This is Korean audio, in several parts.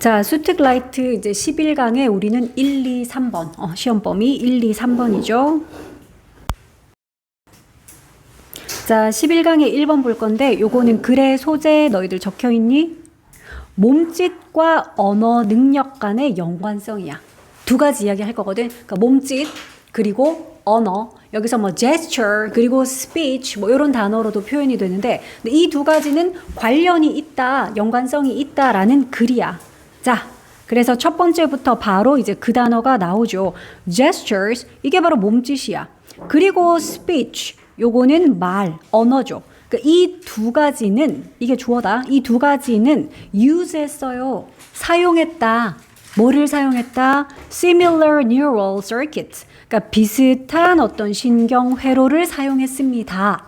자, 수특라이트 이제 11강에 우리는 1, 2, 3번. 시험 범위 1, 2, 3번이죠. 자, 11강에 1번 볼 건데 요거는 글의 소재 너희들 적혀 있니? 몸짓과 언어 능력 간의 연관성이야. 두 가지 이야기 할 거거든. 그러니까 몸짓 그리고 언어. 여기서 뭐 gesture 그리고 speech 뭐 이런 단어로도 표현이 되는데 이 두 가지는 관련이 있다, 연관성이 있다라는 글이야. 자, 그래서 첫 번째부터 바로 이제 그 단어가 나오죠. gestures 이게 바로 몸짓이야. 그리고 speech 요거는 말, 언어죠. 그러니까 이 두 가지는 이게 주어다. 이 두 가지는 use했어요. 사용했다. 뭐를 사용했다? similar neural circuits. 그러니까 비슷한 어떤 신경 회로를 사용했습니다.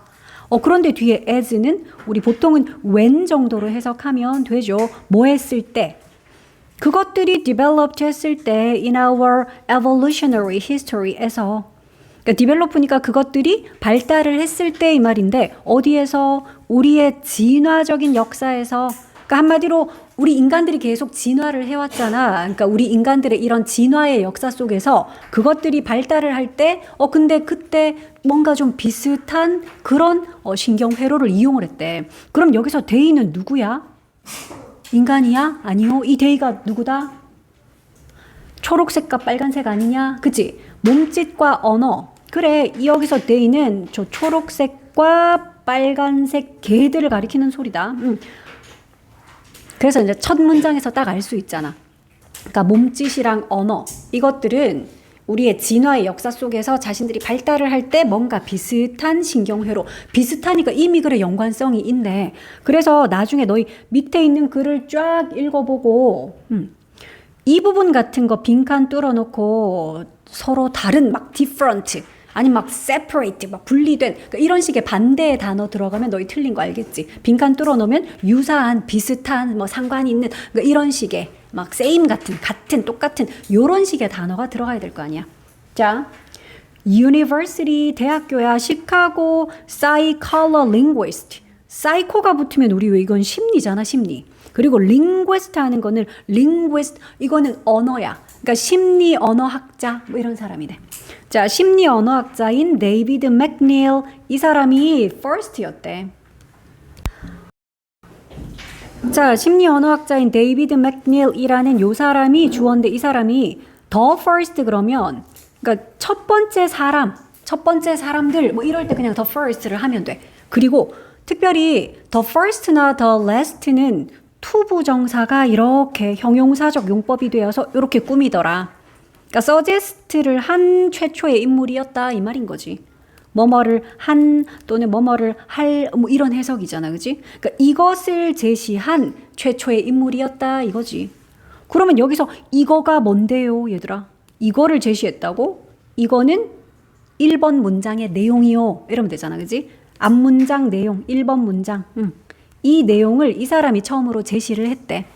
그런데 뒤에 as는 우리 보통은 when 정도로 해석하면 되죠. 뭐 했을 때? 그것들이 developed 했을 때 in our evolutionary history에서 그러니까 develop니까 그것들이 발달을 했을 때 이 말인데 어디에서? 우리의 진화적인 역사에서 그러니까 한마디로 우리 인간들이 계속 진화를 해왔잖아. 그러니까 우리 인간들의 이런 진화의 역사 속에서 그것들이 발달을 할 때 근데 그때 뭔가 좀 비슷한 그런 신경회로를 이용을 했대. 그럼 여기서 대의는 누구야? 인간이야? 아니요. 이 대의가 누구다? 초록색과 빨간색 아니냐? 그치? 몸짓과 언어. 그래, 여기서 대의는 저 초록색과 빨간색 개들을 가리키는 소리다. 그래서 이제 첫 문장에서 딱 알 수 있잖아. 그러니까 몸짓이랑 언어 이것들은 우리의 진화의 역사 속에서 자신들이 발달을 할 때 뭔가 비슷한 신경회로 비슷하니까 이미 그래 연관성이 있네. 그래서 나중에 너희 밑에 있는 글을 쫙 읽어보고 이 부분 같은 거 빈칸 뚫어놓고 서로 다른 막 different 아니면 막 separate, 막 분리된 그러니까 이런 식의 반대의 단어 들어가면 너희 틀린 거 알겠지? 빈칸 뚫어놓으면 유사한, 비슷한, 뭐 상관이 있는 그러니까 이런 식의 막 same 같은, 똑같은 이런 식의 단어가 들어가야 될 거 아니야. 자, University 대학교야. 시카고 Psycholinguist. 사이코가 붙으면 우리 왜 이건 심리잖아, 심리. 그리고 linguist 하는 거는 linguist 이거는 언어야. 그러니까 심리 언어학자 뭐 이런 사람이네. 자, 심리 언어학자인 데이비드 맥닐 이 사람이 first였대. 자, 심리 언어학자인 데이비드 맥닐이라는 요 사람이 주어인데 이 사람이 the first 그러면 그러니까 첫 번째 사람들 뭐 이럴 때 그냥 the first를 하면 돼. 그리고 특별히 the first나 the last는 투부정사가 이렇게 형용사적 용법이 되어서 이렇게 꾸미더라. 그러니까 suggest를 한 최초의 인물이었다 이 말인 거지. 뭐뭐를 한 또는 뭐뭐를 할 뭐 이런 해석이잖아, 그지? 그러니까 이것을 제시한 최초의 인물이었다 이거지. 그러면 여기서 이거가 뭔데요, 얘들아? 이거를 제시했다고? 이거는 1번 문장의 내용이요. 이러면 되잖아, 그지? 앞문장 내용 1번 문장. 이 내용을 이 사람이 처음으로 제시를 했대.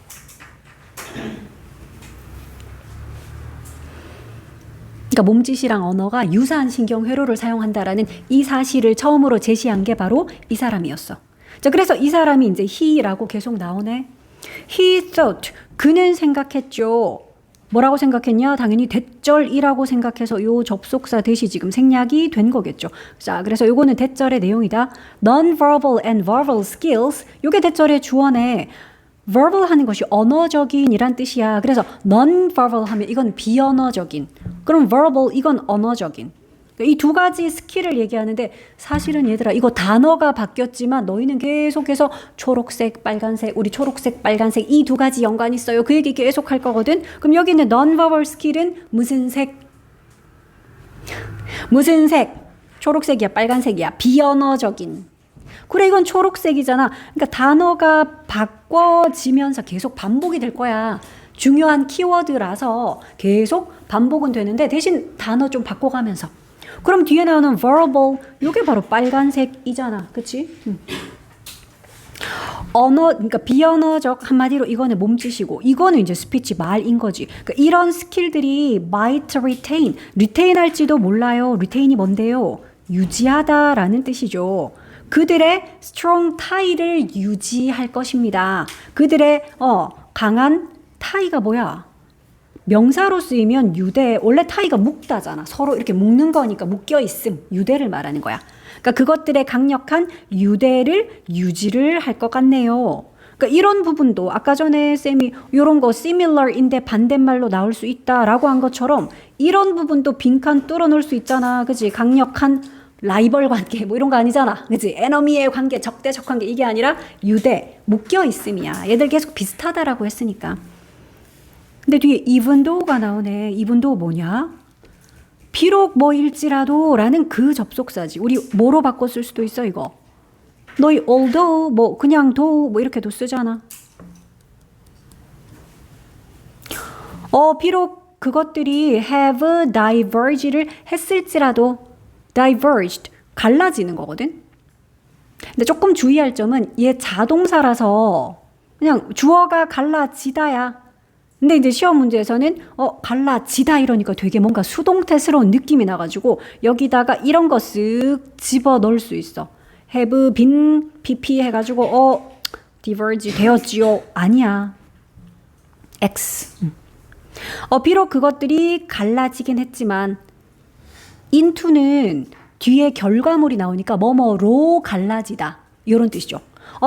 그러니까 몸짓이랑 언어가 유사한 신경회로를 사용한다라는 이 사실을 처음으로 제시한 게 바로 이 사람이었어. 자, 그래서 이 사람이 이제 he라고 계속 나오네. He thought, 그는 생각했죠. 뭐라고 생각했냐? 당연히 대절이라고 생각해서 요 접속사 대시 지금 생략이 된 거겠죠. 자, 그래서 요거는 대절의 내용이다. Non-verbal and verbal skills, 요게 대절의 주어네. verbal 하는 것이 언어적인이란 뜻이야. 그래서 non-verbal 하면 이건 비언어적인. 그럼 verbal 이건 언어적인. 이 두 가지 스킬을 얘기하는데 사실은 얘들아 이거 단어가 바뀌었지만 너희는 계속해서 초록색, 빨간색, 우리 초록색, 빨간색 이 두 가지 연관이 있어요. 그 얘기 계속 할 거거든. 그럼 여기 있는 non-verbal 스킬은 무슨 색? 무슨 색? 초록색이야, 빨간색이야. 비언어적인. 그래 이건 초록색이잖아. 그러니까 단어가 바꿔지면서 계속 반복이 될 거야. 중요한 키워드라서 계속 반복은 되는데 대신 단어 좀 바꿔가면서. 그럼 뒤에 나오는 verbal 이게 바로 빨간색이잖아. 그치? 언어, 그러니까 비언어적 한마디로 이거는 몸짓이고 이거는 이제 스피치 말인 거지. 그러니까 이런 스킬들이 might retain 할지도 몰라요. retain이 뭔데요? 유지하다라는 뜻이죠. 그들의 strong tie를 유지할 것입니다. 그들의 강한 tie가 뭐야? 명사로 쓰이면 유대, 원래 tie가 묶다잖아. 서로 이렇게 묶는 거니까 묶여 있음, 유대를 말하는 거야. 그러니까 그것들의 강력한 유대를 유지를 할 것 같네요. 그러니까 이런 부분도 아까 전에 쌤이 이런 거 similar인데 반대말로 나올 수 있다라고 한 것처럼 이런 부분도 빈칸 뚫어놓을 수 있잖아. 그치? 강력한 라이벌 관계 뭐 이런 거 아니잖아. 그치? 에너미의 관계, 적대적 관계 이게 아니라 유대, 묶여 있음이야. 얘들 계속 비슷하다라고 했으니까. 근데 뒤에 even though가 나오네. even though 뭐냐? 비록 뭐일지라도 라는 그 접속사지. 우리 뭐로 바꿔 쓸 수도 있어 이거. 너희 although 뭐 그냥 though 뭐 이렇게도 쓰잖아. 비록 그것들이 have diverge를 했을지라도 diverged 갈라지는 거거든. 근데 조금 주의할 점은 얘 자동사라서 그냥 주어가 갈라지다야. 근데 이제 시험 문제에서는 갈라지다 이러니까 되게 뭔가 수동태스러운 느낌이 나가지고 여기다가 이런 거 쓱 집어 넣을 수 있어. have been pp 해가지고 diverge 되었지요. 아니야. X. 비록 그것들이 갈라지긴 했지만 into는 뒤에 결과물이 나오니까 뭐뭐로 갈라지다 이런 뜻이죠.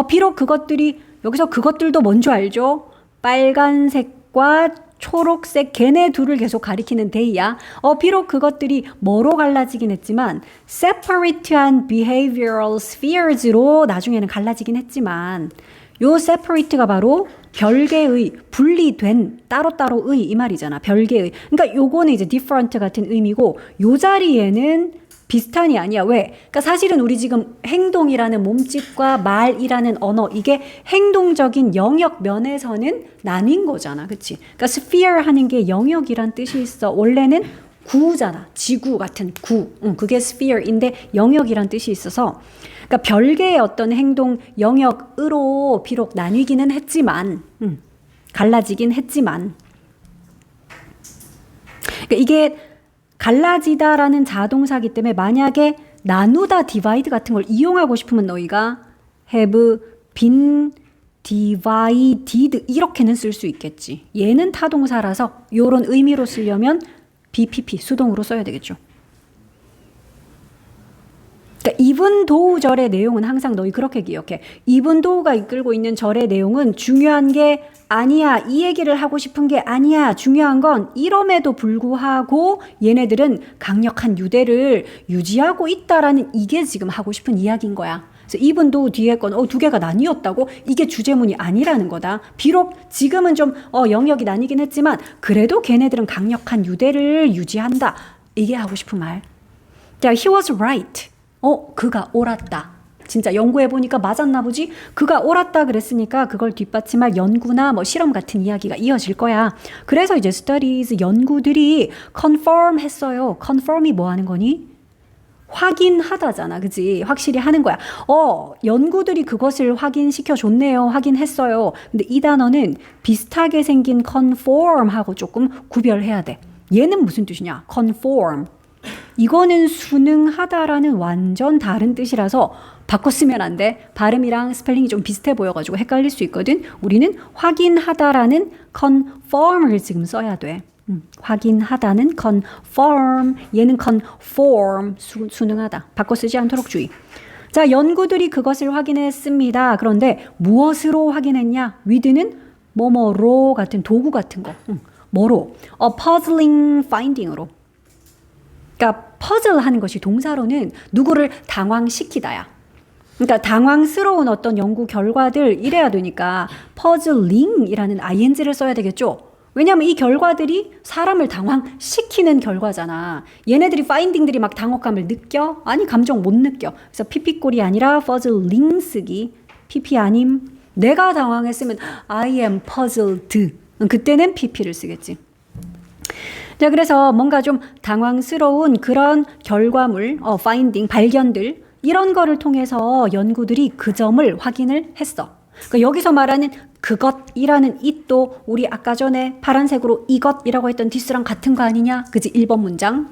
비록 그것들이 여기서 그것들도 뭔지 알죠? 빨간색과 초록색 걔네 둘을 계속 가리키는 데이야. 비록 그것들이 뭐로 갈라지긴 했지만 separate한 behavioral spheres로 나중에는 갈라지긴 했지만 요 separate가 바로 별개의, 분리된, 따로따로의 이 말이잖아. 별개의. 그러니까 요거는 이제 different 같은 의미고 요 자리에는 비슷한이 아니야. 왜? 그러니까 사실은 우리 지금 행동이라는 몸짓과 말이라는 언어 이게 행동적인 영역 면에서는 나뉜 거잖아. 그치? 그러니까 sphere 하는 게 영역이란 뜻이 있어. 원래는 구잖아. 지구 같은 구. 그게 sphere인데 영역이란 뜻이 있어서 그러니까 별개의 어떤 행동 영역으로 비록 나뉘기는 했지만 갈라지긴 했지만 그러니까 이게 갈라지다라는 자동사기 때문에 만약에 나누다 divide 같은 걸 이용하고 싶으면 너희가 have been divided 이렇게는 쓸 수 있겠지. 얘는 타동사라서 이런 의미로 쓰려면 BPP 수동으로 써야 되겠죠. 그러니까 even though 절의 내용은 항상 너희 그렇게 기억해. even though가 이끌고 있는 절의 내용은 중요한 게 아니야. 이 얘기를 하고 싶은 게 아니야. 중요한 건 이럼에도 불구하고 얘네들은 강력한 유대를 유지하고 있다라는 이게 지금 하고 싶은 이야기인 거야. 그래서 even though 뒤에 건 두 개가 나뉘었다고 이게 주제문이 아니라는 거다. 비록 지금은 좀 영역이 나뉘긴 했지만 그래도 걔네들은 강력한 유대를 유지한다. 이게 하고 싶은 말. 자, he was right. 그가 옳았다. 진짜 연구해보니까 맞았나 보지? 그가 옳았다 그랬으니까 그걸 뒷받침할 연구나 뭐 실험 같은 이야기가 이어질 거야. 그래서 이제 studies, 연구들이 confirm 했어요. confirm이 뭐 하는 거니? 확인하다잖아. 그지? 확실히 하는 거야. 연구들이 그것을 확인시켜 줬네요. 확인했어요. 근데 이 단어는 비슷하게 생긴 conform하고 조금 구별해야 돼. 얘는 무슨 뜻이냐? conform. 이거는 순응하다라는 완전 다른 뜻이라서 바꿔 쓰면 안 돼. 발음이랑 스펠링이 좀 비슷해 보여가지고 헷갈릴 수 있거든. 우리는 확인하다라는 conform을 지금 써야 돼. 확인하다는 conform, 얘는 conform, 순응하다. 바꿔 쓰지 않도록 주의. 자, 연구들이 그것을 확인했습니다. 그런데 무엇으로 확인했냐? with는 뭐뭐로 같은 도구 같은 거. 뭐로? puzzling finding으로. 그러니까 퍼즐 하는 것이 동사로는 누구를 당황시키다야. 그러니까 당황스러운 어떤 연구 결과들 이래야 되니까 퍼즐링이라는 ing를 써야 되겠죠. 왜냐하면 이 결과들이 사람을 당황시키는 결과잖아. 얘네들이 파인딩들이 막 당혹감을 느껴? 아니 감정 못 느껴. 그래서 피피꼴이 아니라 퍼즐링 쓰기. PP 아님. 내가 당황했으면 I am puzzled. 그때는 PP를 쓰겠지. 자, 그래서 뭔가 좀 당황스러운 그런 결과물, finding, 발견들 이런 거를 통해서 연구들이 그 점을 확인을 했어. 그러니까 여기서 말하는 그것이라는 it도 우리 아까 전에 파란색으로 이것이라고 했던 this랑 같은 거 아니냐? 그지? 1번 문장.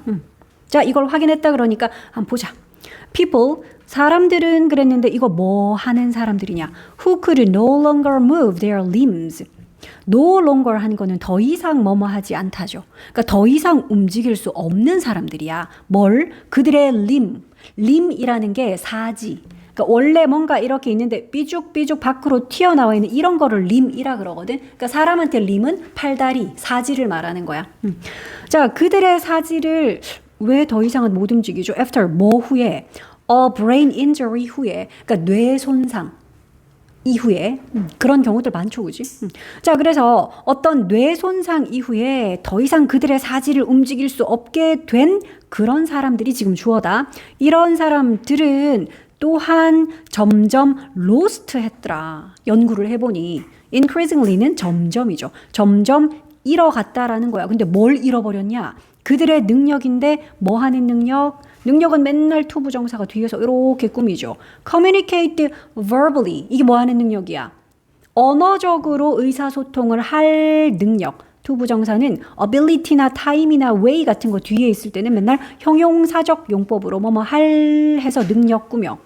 자, 이걸 확인했다 그러니까 한번 보자. People, 사람들은 그랬는데 이거 뭐 하는 사람들이냐? Who could no longer move their limbs. no longer 하는 거는 더 이상 뭐뭐 하지 않다죠. 그러니까 더 이상 움직일 수 없는 사람들이야. 뭘? 그들의 림이라는 게 사지. 그러니까 원래 뭔가 이렇게 있는데 삐죽삐죽 밖으로 튀어나와 있는 이런 거를 림이라 그러거든. 그러니까 사람한테 림은 팔다리, 사지를 말하는 거야. 자, 그들의 사지를 왜 더 이상은 못 움직이죠? After 뭐 후에? A brain injury 후에. 그러니까 뇌 손상 이후에 그런 경우들 많죠, 그지? 자, 그래서 어떤 뇌 손상 이후에 더 이상 그들의 사지를 움직일 수 없게 된 그런 사람들이 지금 주어다. 이런 사람들은 또한 점점 lost 했더라. 연구를 해보니 increasingly는 점점이죠. 점점 잃어갔다라는 거야. 근데 뭘 잃어버렸냐? 그들의 능력인데 뭐 하는 능력? 능력은 맨날 투부정사가 뒤에서 이렇게 꾸미죠. communicate verbally. 이게 뭐 하는 능력이야? 언어적으로 의사소통을 할 능력. 투부정사는 ability나 time이나 way 같은 거 뒤에 있을 때는 맨날 형용사적 용법으로 뭐뭐 할 해서 능력 꾸며.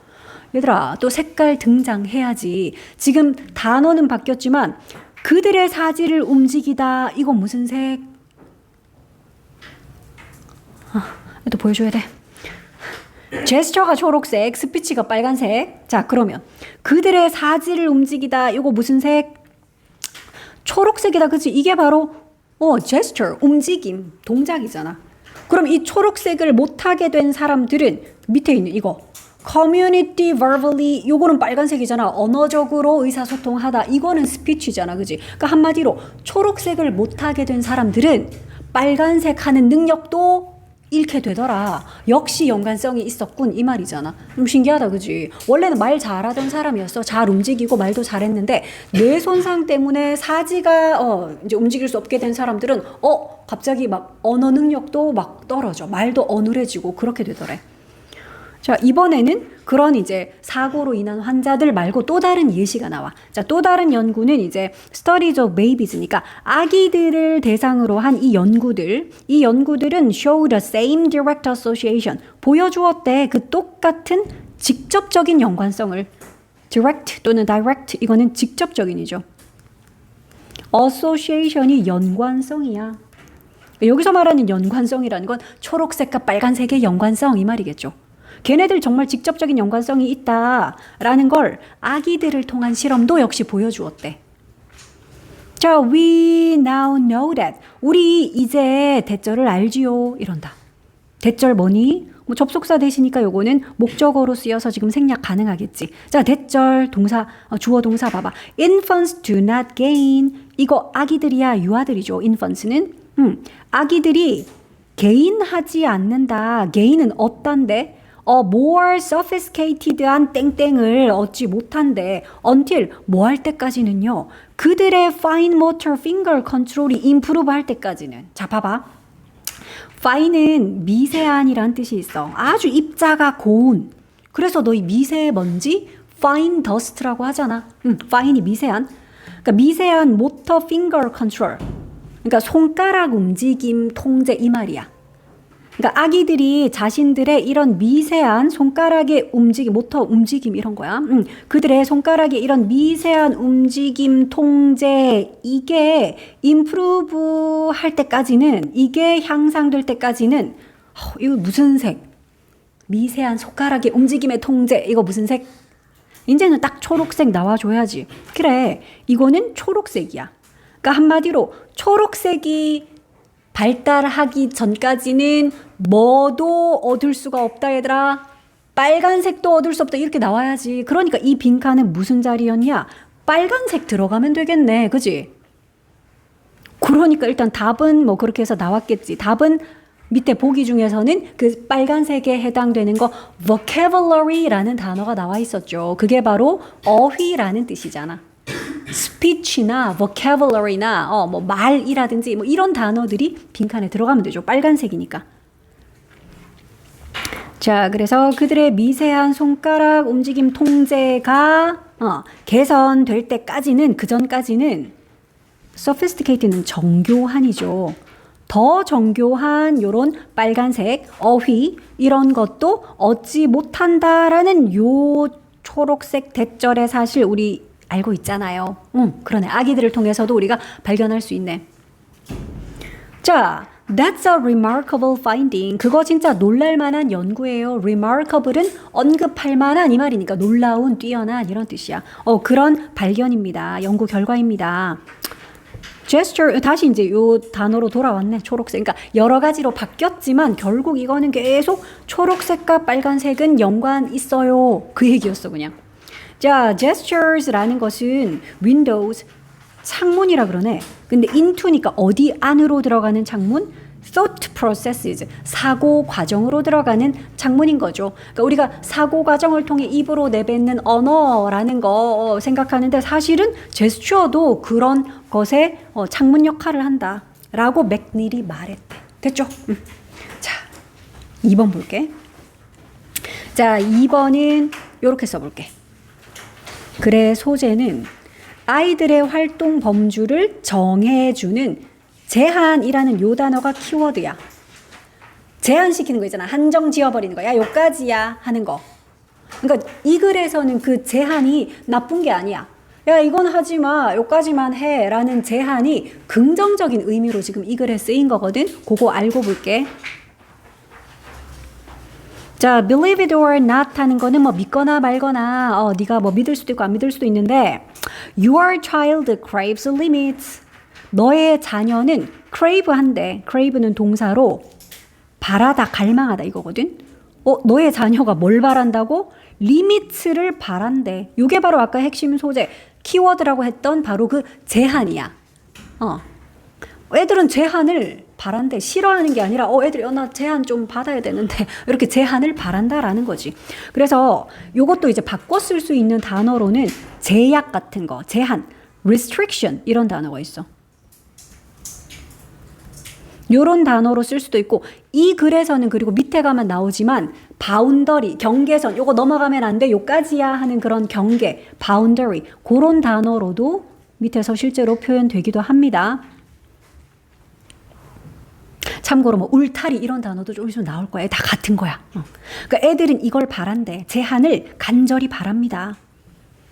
얘들아, 또 색깔 등장해야지. 지금 단어는 바뀌었지만 그들의 사지를 움직이다. 이건 무슨 색? 또 보여줘야 돼. 제스처가 초록색, 스피치가 빨간색. 자, 그러면 그들의 사지를 움직이다. 이거 무슨 색? 초록색이다. 그치? 이게 바로 제스처, 움직임, 동작이잖아. 그럼 이 초록색을 못하게 된 사람들은 밑에 있는 이거 community verbally 요거는 빨간색이잖아. 언어적으로 의사소통하다. 이거는 스피치잖아. 그치? 그러니까 한마디로 초록색을 못하게 된 사람들은 빨간색 하는 능력도 잃게 되더라. 역시 연관성이 있었군 이 말이잖아. 좀 신기하다, 그지? 원래는 말 잘하던 사람이었어. 잘 움직이고 말도 잘했는데 뇌 손상 때문에 사지가 이제 움직일 수 없게 된 사람들은 갑자기 막 언어 능력도 막 떨어져. 말도 어눌해지고 그렇게 되더래. 자, 이번에는 그런 이제 사고로 인한 환자들 말고 또 다른 예시가 나와. 자, 또 다른 연구는 이제 Studies of Babies니까 아기들을 대상으로 한 이 연구들은 show the same direct association. 보여주었대. 그 똑같은 직접적인 연관성을. direct 또는 direct 이거는 직접적인이죠. association이 연관성이야. 여기서 말하는 연관성이라는 건 초록색과 빨간색의 연관성 이 말이겠죠. 걔네들 정말 직접적인 연관성이 있다라는 걸 아기들을 통한 실험도 역시 보여주었대. 자, we now know that. 우리 이제 대절을 알지요. 이런다. 대절 뭐니? 뭐 접속사 대시니까 요거는 목적어로 쓰여서 지금 생략 가능하겠지. 자, 대절 동사, 주어 동사 봐봐. Infants do not gain. 이거 아기들이야, 유아들이죠. infants는. 아기들이 gain하지 않는다. gain은 얻단데. more sophisticated한 땡땡을 얻지 못한대. until 뭐 할 때까지는요. 그들의 fine motor finger control이 improve 할 때까지는. 자, 봐봐. fine은 미세한이란 뜻이 있어. 아주 입자가 고운. 그래서 너희 미세먼지 fine dust라고 하잖아. fine이 미세한. 그러니까 미세한 motor finger control. 그러니까 손가락 움직임 통제 이 말이야. 그러니까 아기들이 자신들의 이런 미세한 손가락의 움직임, 모터 움직임 이런 거야. 그들의 손가락의 이런 미세한 움직임 통제 이게 improve 할 때까지는 이게 향상될 때까지는 이거 무슨 색? 미세한 손가락의 움직임의 통제 이거 무슨 색? 이제는 딱 초록색 나와줘야지. 그래, 이거는 초록색이야. 그러니까 한마디로 초록색이 발달하기 전까지는 뭐도 얻을 수가 없다 얘들아. 빨간색도 얻을 수 없다 이렇게 나와야지. 그러니까 이 빈칸은 무슨 자리였냐? 빨간색 들어가면 되겠네. 그지? 그러니까 일단 답은 뭐 그렇게 해서 나왔겠지. 답은 밑에 보기 중에서는 그 빨간색에 해당되는 거 vocabulary라는 단어가 나와 있었죠. 그게 바로 어휘라는 뜻이잖아. speech나 vocabulary나 뭐 말이라든지 뭐 이런 단어들이 빈칸에 들어가면 되죠. 빨간색이니까. 자, 그래서 그들의 미세한 손가락 움직임 통제가 개선될 때까지는 그 전까지는 sophisticated는 정교한이죠. 더 정교한 요런 빨간색 어휘 이런 것도 얻지 못한다라는 요 초록색 대절의 사실 우리 알고 있잖아요. 그러네. 아기들을 통해서도 우리가 발견할 수 있네. 자, that's a remarkable finding. 그거 진짜 놀랄만한 연구예요. remarkable은 언급할 만한 이 말이니까 놀라운, 뛰어난 이런 뜻이야. 그런 발견입니다. 연구 결과입니다. gesture, 다시 이제 요 단어로 돌아왔네. 초록색. 그러니까 여러 가지로 바뀌었지만 결국 이거는 계속 초록색과 빨간색은 연관 있어요. 그 얘기였어 그냥. 자, gestures라는 것은 Windows 창문이라 그러네. 근데 into니까 어디 안으로 들어가는 창문? thought processes, 사고 과정으로 들어가는 창문인 거죠. 그러니까 우리가 사고 과정을 통해 입으로 내뱉는 언어라는 거 생각하는데 사실은 제스처도 그런 것의 창문 역할을 한다라고 맥닐이 말했대. 됐죠? 자, 2번 볼게. 자, 2번은 이렇게 써볼게. 글의 소재는 아이들의 활동 범주를 정해주는 제한이라는 요 단어가 키워드야. 제한시키는 거 있잖아. 한정 지어버리는 거야. 요까지야 하는 거. 그러니까 이 글에서는 그 제한이 나쁜 게 아니야. 야, 이건 하지 마. 요까지만 해. 라는 제한이 긍정적인 의미로 지금 이 글에 쓰인 거거든. 그거 알고 볼게. 자, believe it or not 하는 거는 뭐 믿거나 말거나 네가 뭐 믿을 수도 있고 안 믿을 수도 있는데 your child craves limits. 너의 자녀는 crave 한대. crave는 동사로 바라다, 갈망하다 이거거든. 너의 자녀가 뭘 바란다고? 리미트를 바란대. 이게 바로 아까 핵심 소재, 키워드라고 했던 바로 그 제한이야. 애들은 제한을 바란대. 싫어하는 게 아니라 애들이 나 제한 좀 받아야 되는데 이렇게 제한을 바란다라는 거지. 그래서 이것도 이제 바꿔 쓸 수 있는 단어로는 제약 같은 거, 제한, restriction 이런 단어가 있어. 요런 단어로 쓸 수도 있고 이 글에서는 그리고 밑에 가면 나오지만 바운더리, 경계선, 요거 넘어가면 안 돼, 요까지야 하는 그런 경계, 바운더리 그런 단어로도 밑에서 실제로 표현되기도 합니다. 참고로 뭐 울타리 이런 단어도 좀 있으면 나올 거야. 다 같은 거야. 그러니까 애들은 이걸 바란대. 제한을 간절히 바랍니다.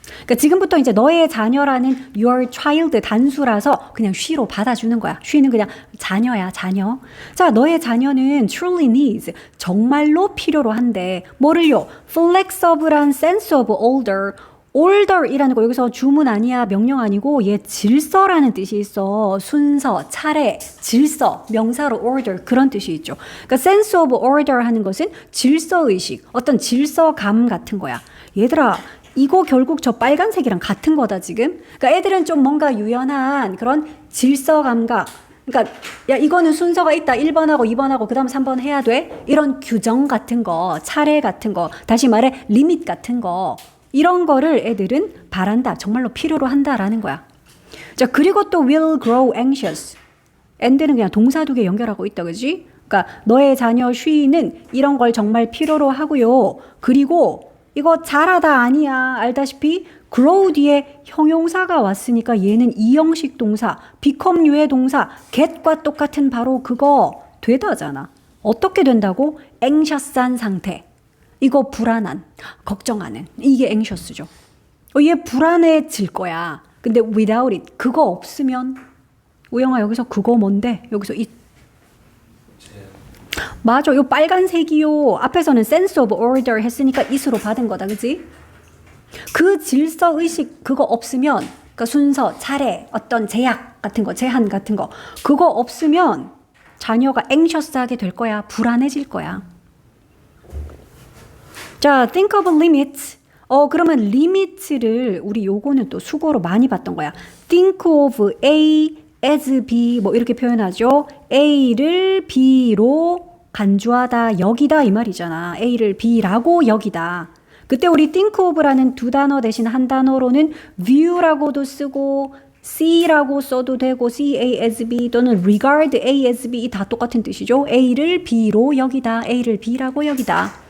그러니까 지금부터 이제 너의 자녀라는 your child 단수라서 그냥 she로 받아주는 거야. she는 그냥 자녀야, 자녀. 자, 너의 자녀는 truly needs, 정말로 필요로 한데 뭐를요? flexible한 sense of order. order이라는 거 여기서 주문 아니야, 명령 아니고 얘 질서라는 뜻이 있어. 순서, 차례, 질서, 명사로 order 그런 뜻이 있죠. 그러니까 sense of order 하는 것은 질서의식, 어떤 질서감 같은 거야. 얘들아, 이거 결국 저 빨간색이랑 같은 거다 지금. 그러니까 애들은 좀 뭔가 유연한 그런 질서 감각. 그러니까 야, 이거는 순서가 있다. 1번하고 2번하고 그다음 3번 해야 돼. 이런 규정 같은 거, 차례 같은 거, 다시 말해 리밋 같은 거. 이런 거를 애들은 바란다. 정말로 필요로 한다라는 거야. 자, 그리고 또 will grow anxious. and는 그냥 동사 두 개 연결하고 있다. 그지? 그러니까 너의 자녀 쉬는 이런 걸 정말 필요로 하고요. 그리고 이거 잘하다 아니야. 알다시피 grow 뒤에 형용사가 왔으니까 얘는 이형식 동사, become 유의 동사, get과 똑같은 바로 그거 되다잖아. 어떻게 된다고? anxious한 상태. 이거 불안한, 걱정하는. 이게 anxious죠. 얘 불안해질 거야. 근데 without it, 그거 없으면 우영아 여기서 그거 뭔데? 여기서 이 맞아. 요 빨간색이요. 앞에서는 sense of order 했으니까 it으로 받은 거다. 그지? 그 질서 의식 그거 없으면 그러니까 순서, 차례, 어떤 제약 같은 거, 제한 같은 거 그거 없으면 자녀가 anxious하게 될 거야. 불안해질 거야. 자, think of limits. 그러면 limit를 우리 요거는 또 수고로 많이 봤던 거야. think of A as B 뭐 이렇게 표현하죠. A를 B로 간주하다, 여기다 이 말이잖아. A를 B라고 여기다. 그때 우리 think of라는 두 단어 대신 한 단어로는 view라고도 쓰고 C라고 써도 되고 C A as B 또는 regard A as B 다 똑같은 뜻이죠. A를 B로 여기다. A를 B라고 여기다.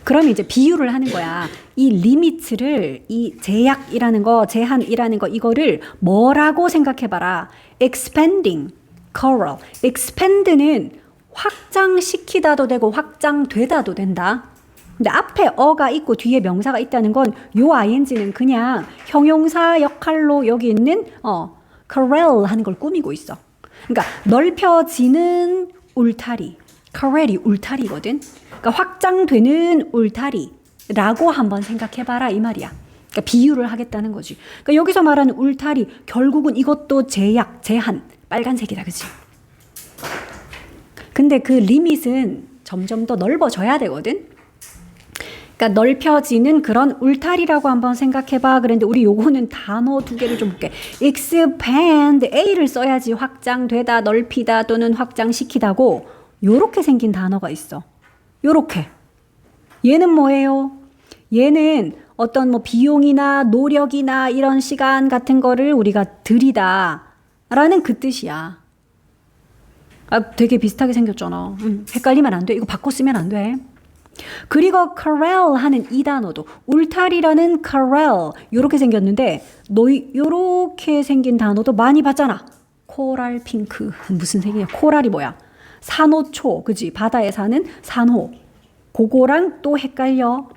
그럼 이제 비유를 하는 거야. 이 리미트를, 이 제약이라는 거, 제한이라는 거, 이거를 뭐라고 생각해봐라. expanding, coral. expand는 확장시키다도 되고 확장되다도 된다. 근데 앞에 어가 있고 뒤에 명사가 있다는 건 요 ing는 그냥 형용사 역할로 여기 있는 corral 하는 걸 꾸미고 있어. 그러니까 넓혀지는 울타리. corral이 울타리거든. 그러니까 확장되는 울타리라고 한번 생각해봐라 이 말이야. 그러니까 비유를 하겠다는 거지. 그러니까 여기서 말하는 울타리 결국은 이것도 제약, 제한, 빨간색이다, 그치? 근데 그 리밋은 점점 더 넓어져야 되거든. 그러니까 넓혀지는 그런 울타리라고 한번 생각해봐. 그런데 우리 요거는 단어 두 개를 좀 볼게. expand, A를 써야지 확장되다, 넓히다 또는 확장시키다고 요렇게 생긴 단어가 있어. 요렇게. 얘는 뭐예요? 얘는 어떤 뭐 비용이나 노력이나 이런 시간 같은 거를 우리가 들이다 라는 그 뜻이야. 되게 비슷하게 생겼잖아. 헷갈리면 안 돼. 이거 바꿔 쓰면 안 돼. 그리고 corral 하는 이 단어도 울타리라는 corral 요렇게 생겼는데 너 요렇게 생긴 단어도 많이 봤잖아. 코랄 핑크 무슨 색이냐? 코랄이 뭐야? 산호초 그지? 바다에 사는 산호 그거랑 또 헷갈려.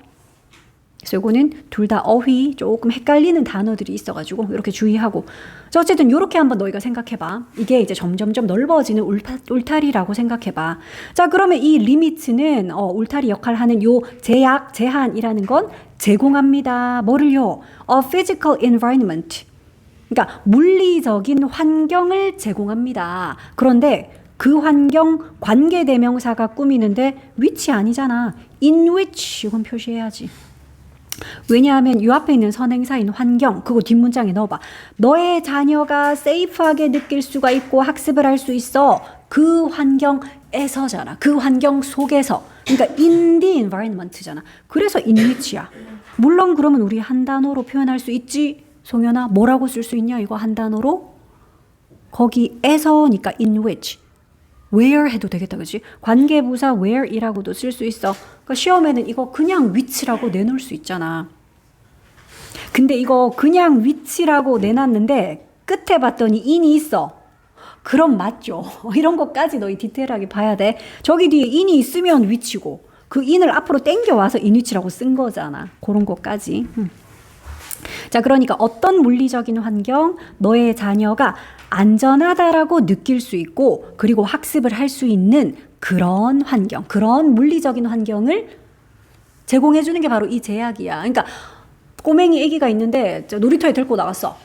그래서 요거는 둘 다 어휘 조금 헷갈리는 단어들이 있어가지고 이렇게 주의하고. 자, 어쨌든 이렇게 한번 너희가 생각해봐. 이게 이제 점점점 넓어지는 울타리라고 생각해봐. 자, 그러면 이 리미트는 울타리 역할을 하는 요 제약, 제한이라는 건 제공합니다. 뭐를요? A physical environment. 그러니까 물리적인 환경을 제공합니다. 그런데 그 환경 관계대명사가 꾸미는데 which 아니잖아. in which 이건 표시해야지. 왜냐하면 이 앞에 있는 선행사인 환경 그거 뒷문장에 넣어봐. 너의 자녀가 세이프하게 느낄 수가 있고 학습을 할 수 있어. 그 환경에서잖아. 그 환경 속에서. 그러니까 in the environment잖아. 그래서 in which야. 물론 그러면 우리 한 단어로 표현할 수 있지. 송현아 뭐라고 쓸 수 있냐 이거 한 단어로? 거기에서니까 in which. where 해도 되겠다 그치? 관계부사 where이라고도 쓸 수 있어. 그러니까 시험에는 이거 그냥 which라고 내놓을 수 있잖아. 근데 이거 그냥 which라고 내놨는데 끝에 봤더니 in이 있어. 그럼 맞죠. 이런 것까지 너희 디테일하게 봐야 돼. 저기 뒤에 in이 있으면 which고 그 in을 앞으로 땡겨와서 in which라고 쓴 거잖아. 그런 것까지. 자, 그러니까 어떤 물리적인 환경 너의 자녀가 안전하다라고 느낄 수 있고 그리고 학습을 할 수 있는 그런 환경, 그런 물리적인 환경을 제공해 주는 게 바로 이 제약이야. 그러니까 꼬맹이 애기가 있는데 놀이터에 데리고 나갔어.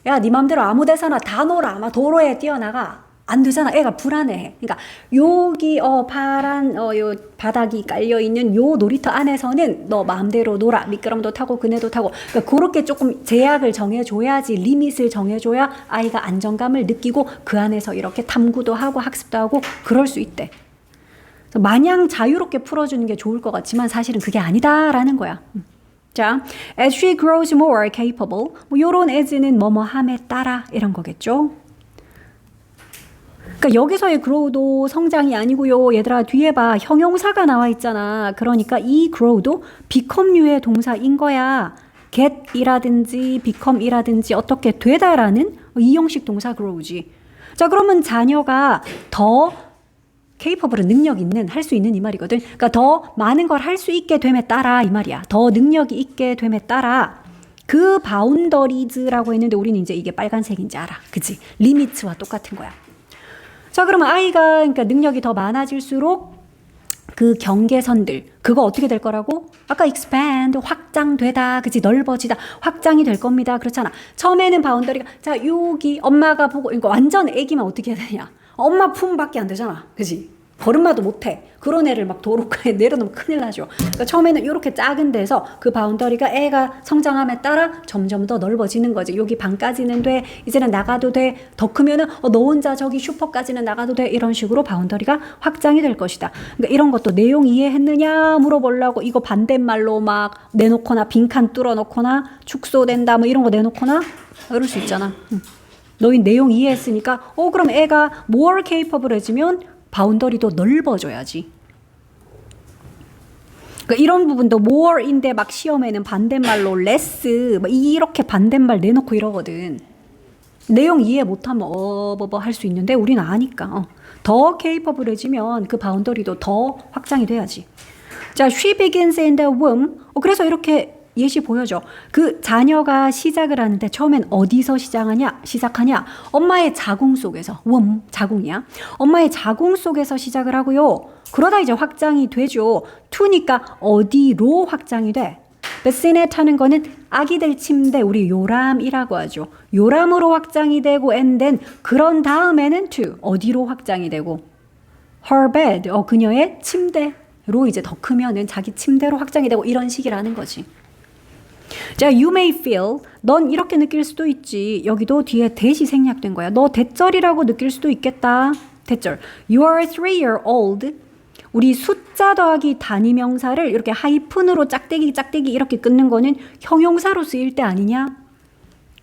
야, 네 맘대로 아무 데서나 다 놀아. 아마 도로에 뛰어나가. 안 되잖아. 애가 불안해. 그러니까 여기 파란 요 바닥이 깔려 있는 요 놀이터 안에서는 너 마음대로 놀아. 미끄럼도 타고 그네도 타고. 그러니까 그렇게 조금 제약을 정해줘야지, 리밋을 정해줘야 아이가 안정감을 느끼고 그 안에서 이렇게 탐구도 하고 학습도 하고 그럴 수 있대. 그래서 마냥 자유롭게 풀어주는 게 좋을 것 같지만 사실은 그게 아니다라는 거야. 자, as she grows more capable. 뭐 요런 as는 뭐뭐함에 따라 이런 거겠죠. 그러니까 여기서의 grow도 성장이 아니고요. 얘들아 뒤에 봐. 형용사가 나와 있잖아. 그러니까 이 grow도 become류의 동사인 거야. get이라든지 become이라든지 어떻게 되다라는 이 형식 동사 grow지. 자, 그러면 자녀가 더 capable은 능력 있는, 할 수 있는 이 말이거든. 그러니까 더 많은 걸 할 수 있게 됨에 따라 이 말이야. 더 능력이 있게 됨에 따라 그 boundaries라고 했는데 우리는 이제 이게 빨간색인지 알아. 그치? 리미트와 똑같은 거야. 자, 그러면 아이가 그러니까 능력이 더 많아질수록 그 경계선들 그거 어떻게 될 거라고? 아까 expand 확장되다, 그치? 넓어지다, 확장이 될 겁니다. 그렇잖아. 처음에는 바운더리가 자 여기 엄마가 보고 그러니까 완전 애기만 어떻게 해야 되냐? 엄마 품밖에 안 되잖아, 그치? 걸음마도 못해. 그런 애를 막 도로가에 내려놓으면 큰일 나죠. 그러니까 처음에는 이렇게 작은 데서 그 바운더리가 애가 성장함에 따라 점점 더 넓어지는 거지. 여기 반까지는 돼. 이제는 나가도 돼. 더 크면은 너 혼자 저기 슈퍼까지는 나가도 돼. 이런 식으로 바운더리가 확장이 될 것이다. 그러니까 이런 것도 내용 이해했느냐 물어보려고 이거 반대말로 막 내놓거나 빈칸 뚫어놓거나 축소된다 뭐 이런 거 내놓거나 이럴 수 있잖아. 너희 내용 이해했으니까 그럼 애가 more capable해지면 바운더리도 넓어져야지. 그러니까 이런 부분도 more인데 막 시험에는 반대말로 less 막 이렇게 반대말 내놓고 이러거든. 내용 이해 못하면 할 수 있는데 우리는 아니까 더 capable해지면 그 바운더리도 더 확장이 돼야지. 자, she begins in the womb. 그래서 이렇게 예시 보여줘. 그 자녀가 시작을 하는데 처음엔 어디서 시작하냐? 엄마의 자궁 속에서. womb, 자궁이야. 엄마의 자궁 속에서 시작을 하고요. 그러다 이제 확장이 되죠. to니까 어디로 확장이 돼? 베시넷 하는 거는 아기들 침대, 우리 요람이라고 하죠. 요람으로 확장이 되고 and then 그런 다음에는 to, 어디로 확장이 되고 her bed, 그녀의 침대로 이제 더 크면은 자기 침대로 확장이 되고 이런 식이라는 거지. 자, you may feel, 넌 이렇게 느낄 수도 있지. 여기도 뒤에 대시 생략된 거야. 너 대절이라고 느낄 수도 있겠다. 대절. You are 3-year-old. 우리 숫자 더하기 단위 명사를 이렇게 하이픈으로 짝대기 이렇게 끊는 거는 형용사로 쓰일 때 아니냐?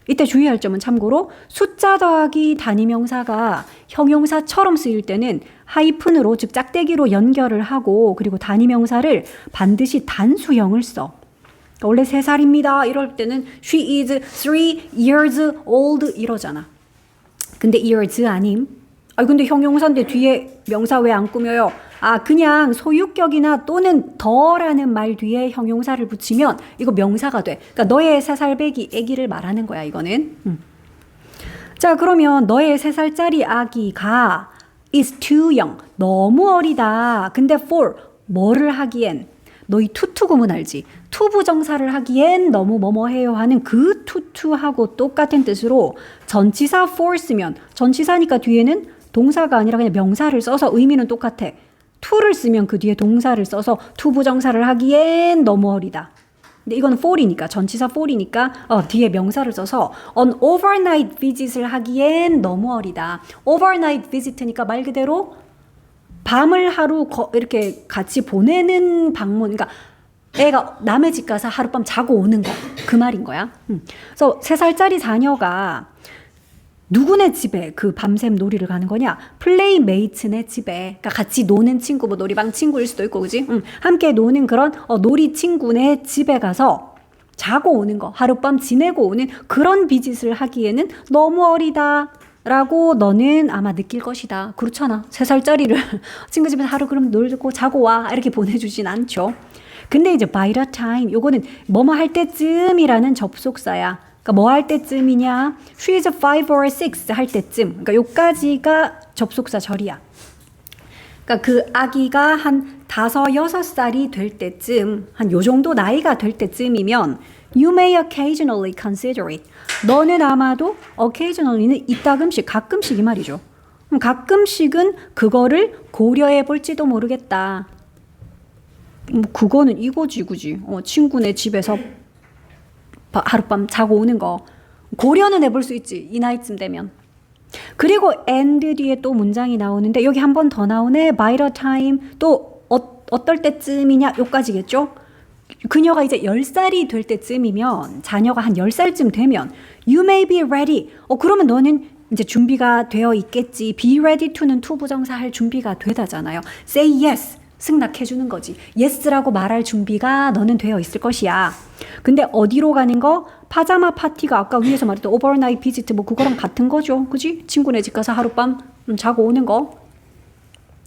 이때 주의할 점은 참고로 숫자 더하기 단위 명사가 형용사처럼 쓰일 때는 하이픈으로 즉 짝대기로 연결을 하고 그리고 단위 명사를 반드시 단수형을 써. 원래 3살입니다. 이럴 때는 she is 3 years old 이러잖아. 근데 years 아님. 근데 형용사인데 뒤에 명사 왜 안 꾸며요? 그냥 소유격이나 또는 더라는 말 뒤에 형용사를 붙이면 이거 명사가 돼. 그러니까 너의 3살 배기 아기를 말하는 거야, 이거는. 자, 그러면 너의 3살짜리 아기가 is too young. 너무 어리다. 근데 for 뭐를 하기엔 너희 투투 구문 알지? 투부정사를 하기엔 너무 뭐뭐해요 하는 그 투투하고 똑같은 뜻으로 전치사 for 쓰면 전치사니까 뒤에는 동사가 아니라 그냥 명사를 써서 의미는 똑같아. to를 쓰면 그 뒤에 동사를 써서 투부정사를 하기엔 너무 어리다. 근데 이건 for이니까 전치사 for이니까 뒤에 명사를 써서 on overnight visit을 하기엔 너무 어리다. overnight visit니까 말 그대로 밤을 하루 이렇게 같이 보내는 방문. 그러니까 애가 남의 집 가서 하룻밤 자고 오는 거. 그 말인 거야. 그래서 3살짜리 자녀가 누구네 집에 그 밤샘 놀이를 가는 거냐? 플레이메이트네 집에. 그러니까 같이 노는 친구, 뭐 놀이방 친구일 수도 있고, 그지? 함께 노는 그런 놀이 친구네 집에 가서 자고 오는 거, 하룻밤 지내고 오는 그런 비짓을 하기에는 너무 어리다. 라고 너는 아마 느낄 것이다. 그렇잖아. 3살짜리를 친구 집에서 하루 그럼 놀고 자고 와. 이렇게 보내주진 않죠. 근데 이제 by the time, 요거는 뭐뭐 할 때쯤이라는 접속사야. 그러니까 뭐 할 때쯤이냐? She is 5 or 6 할 때쯤. 그러니까 요까지가 접속사 절이야. 그러니까 그 아기가 한 5, 6살이 될 때쯤, 한 요 정도 나이가 될 때쯤이면 You may occasionally consider it. 너는 아마도 occasionally는 이따금씩, 가끔씩 이 말이죠. 그럼 가끔씩은 그거를 고려해 볼지도 모르겠다. 그거는 이거지, 그지? 친구네 집에서 하룻밤 자고 오는 거 고려는 해볼 수 있지, 이 나이쯤 되면. 그리고 and 뒤에 또 문장이 나오는데 여기 한 번 더 나오네. by the time 또 어떨 때쯤이냐 요까지겠죠. 그녀가 이제 10살이 될 때쯤이면, 자녀가 한 10살쯤 되면 you may be ready. 그러면 너는 이제 준비가 되어 있겠지. be ready to는 to 부정사 할 준비가 되다잖아요. say yes. 승낙해 주는 거지. yes라고 말할 준비가 너는 되어 있을 것이야. 근데 어디로 가는 거? 파자마 파티가 아까 위에서 말했던 overnight visit 뭐 그거랑 같은 거죠. 그지? 친구네 집 가서 하룻밤 자고 오는 거.